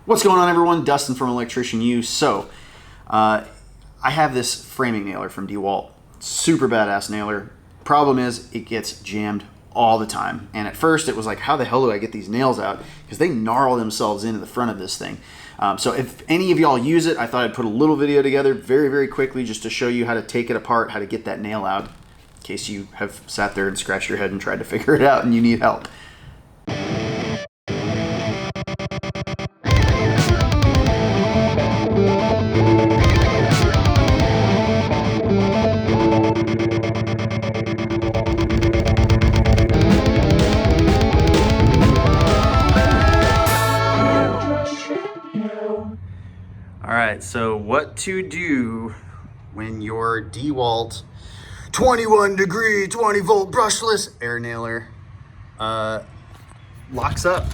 What's going on, everyone? Dustin from Electrician U. So, I have this framing nailer from DeWalt. Super badass nailer. Problem is, it gets jammed all the time. And at first, it was like, how the hell do I get these nails out? Because they gnarl themselves into the front of this thing. So if any of y'all use it, I thought I'd put a little video together very, very quickly just to show you how to take it apart, how to get that nail out, in case you have sat there and scratched your head and tried to figure it out and you need help. Alright, so what to do when your DeWalt 21 degree 20 volt brushless air nailer locks up.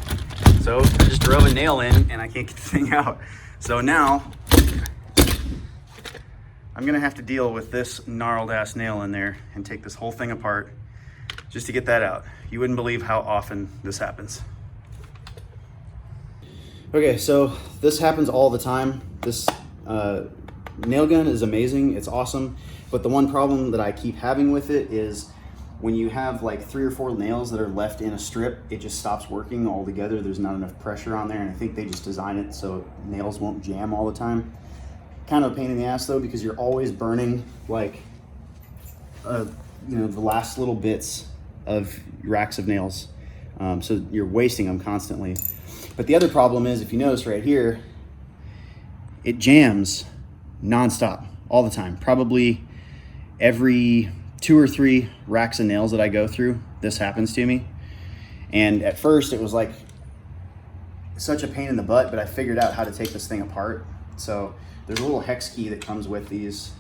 So I just drove a nail in and I can't get the thing out. So now I'm gonna have to deal with this gnarled ass nail in there and take this whole thing apart just to get that out. You wouldn't believe how often this happens. Okay, so this happens all the time. This nail gun is amazing, it's awesome, but the one problem that I keep having with it is when you have like 3 or 4 nails that are left in a strip, it just stops working altogether. There's not enough pressure on there, and I think they just design it so nails won't jam all the time. Kind of a pain in the ass though, because you're always burning like the last little bits of racks of nails, so you're wasting them constantly. But the other problem is, if you notice right here, it jams nonstop all the time. Probably every 2 or 3 racks of nails that I go through, this happens to me. And at first it was like such a pain in the butt, but I figured out how to take this thing apart. So there's a little hex key that comes with these,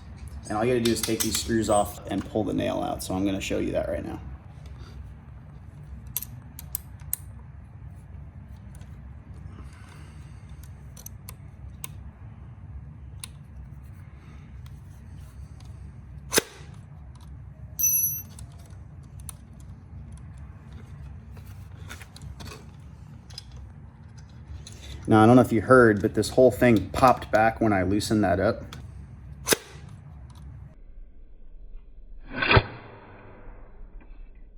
and all you gotta do is take these screws off and pull the nail out. So I'm gonna show you that right now. Now, I don't know if you heard, but this whole thing popped back when I loosened that up.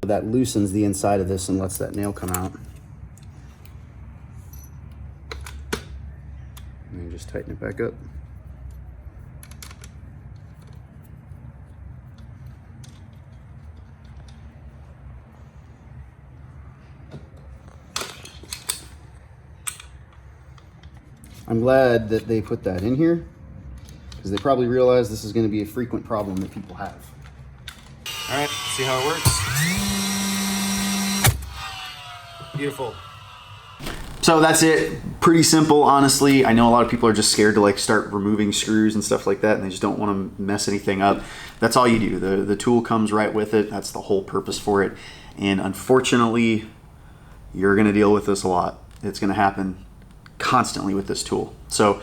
That loosens the inside of this and lets that nail come out. And then just tighten it back up. I'm glad that they put that in here, because they probably realize this is going to be a frequent problem that people have. All right, see how it works. Beautiful. So that's it. Pretty simple, honestly. I know a lot of people are just scared to like start removing screws and stuff like that, and they just don't want to mess anything up. That's all you do. The tool comes right with it. That's the whole purpose for it. And unfortunately, you're going to deal with this a lot. It's going to happen constantly with this tool. So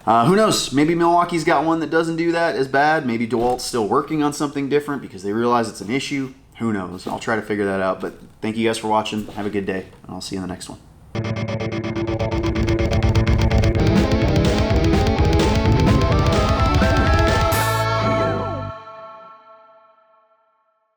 who knows, maybe Milwaukee's got one that doesn't do that as bad. Maybe DeWalt's still working on something different because they realize it's an issue. Who knows? I'll try to figure that out. But thank you guys for watching. Have a good day, and I'll see you in the next one.